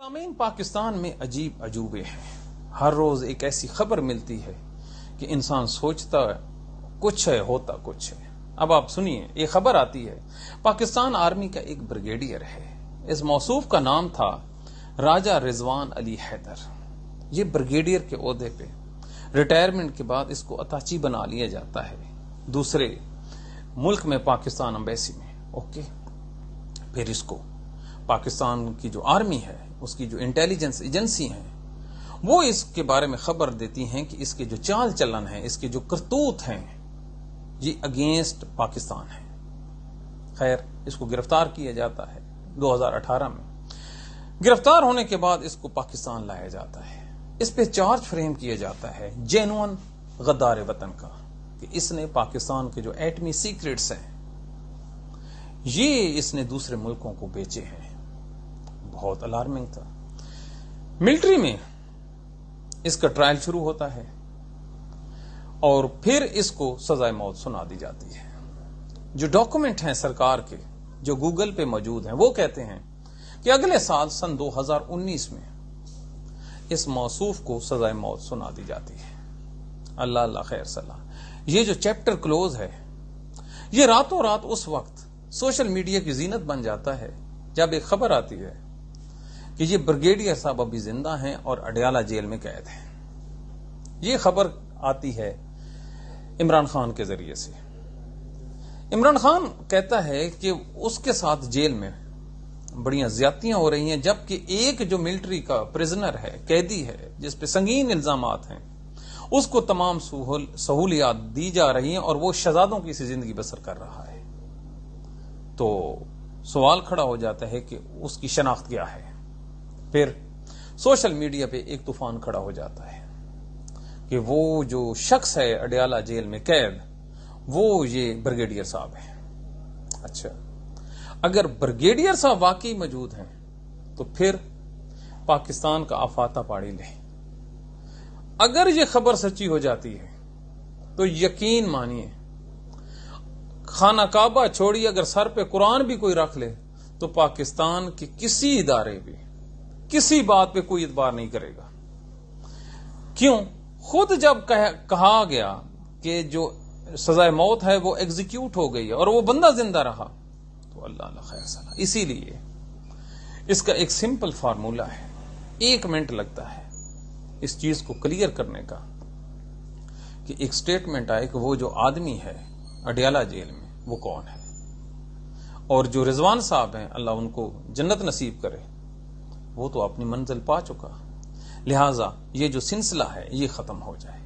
سامعین، پاکستان میں عجیب عجوبے ہیں۔ ہر روز ایک ایسی خبر ملتی ہے کہ انسان سوچتا کچھ ہے، ہوتا کچھ ہے۔ اب آپ سنیے، ایک خبر آتی ہے پاکستان آرمی کا ایک بریگیڈیئر ہے، اس موصوف کا نام تھا راجہ رضوان علی حیدر۔ یہ بریگیڈیئر کے عہدے پہ ریٹائرمنٹ کے بعد اس کو اطاچی بنا لیا جاتا ہے دوسرے ملک میں، پاکستان امبیسی میں۔ اوکے، پھر اس کو پاکستان کی جو آرمی ہے، اس کی جو انٹیلیجنس ایجنسی ہیں، وہ اس کے بارے میں خبر دیتی ہیں کہ اس کے جو چال چلن ہیں، اس کے جو کرتوت ہیں، یہ اگینسٹ پاکستان ہے۔ خیر، اس کو گرفتار کیا جاتا ہے 2018 میں۔ گرفتار ہونے کے بعد اس کو پاکستان لایا جاتا ہے۔ اس پہ چارج فریم کیا جاتا ہے جینون غدار وطن کا، کہ اس نے پاکستان کے جو ایٹمی سیکریٹس ہیں، یہ اس نے دوسرے ملکوں کو بیچے ہیں۔ بہت الارمنگ تھا۔ ملٹری میں اس کا ٹرائل شروع ہوتا ہے اور پھر اس کو سزائے موت سنا دی جاتی ہے۔ جو ڈاکومنٹ ہیں سرکار کے، جو گوگل پہ موجود ہیں، وہ کہتے ہیں کہ اگلے سال سن 2019 میں اس موصوف کو سزائے موت سنا دی جاتی ہے۔ اللہ اللہ خیر صلاح۔ یہ جو چیپٹر کلوز ہے، یہ راتوں رات اس وقت سوشل میڈیا کی زینت بن جاتا ہے جب ایک خبر آتی ہے کہ یہ بریگیڈیئر صاحب ابھی زندہ ہیں اور اڈیالہ جیل میں قید ہیں۔ یہ خبر آتی ہے عمران خان کے ذریعے سے۔ عمران خان کہتا ہے کہ اس کے ساتھ جیل میں بڑیاں زیادتیاں ہو رہی ہیں، جبکہ ایک جو ملٹری کا پرزنر ہے، قیدی ہے، جس پہ سنگین الزامات ہیں، اس کو تمام سہولیات دی جا رہی ہیں اور وہ شہزادوں کی سی زندگی بسر کر رہا ہے۔ تو سوال کھڑا ہو جاتا ہے کہ اس کی شناخت کیا ہے؟ پھر سوشل میڈیا پہ ایک طوفان کھڑا ہو جاتا ہے کہ وہ جو شخص ہے اڈیالہ جیل میں قید، وہ یہ بریگیڈیئر صاحب ہیں۔ اچھا، اگر بریگیڈیئر صاحب واقعی موجود ہیں تو پھر پاکستان کا آفاتہ پاڑی لیں۔ اگر یہ خبر سچی ہو جاتی ہے تو یقین مانیے، خانہ کعبہ چھوڑیے، اگر سر پہ قرآن بھی کوئی رکھ لے تو پاکستان کے کسی ادارے بھی کسی بات پہ کوئی اعتبار نہیں کرے گا۔ کیوں؟ خود جب کہا گیا کہ جو سزائے موت ہے وہ ایگزیکیوٹ ہو گئی اور وہ بندہ زندہ رہا، تو اللہ اللہ خیر صلاح۔ اسی لیے اس کا ایک سمپل فارمولا ہے، 1 منٹ لگتا ہے اس چیز کو کلیئر کرنے کا، کہ ایک سٹیٹمنٹ آئے کہ وہ جو آدمی ہے اڈیالہ جیل میں وہ کون ہے، اور جو رضوان صاحب ہیں، اللہ ان کو جنت نصیب کرے، وہ تو اپنی منزل پا چکا، لہٰذا یہ جو سلسلہ ہے یہ ختم ہو جائے۔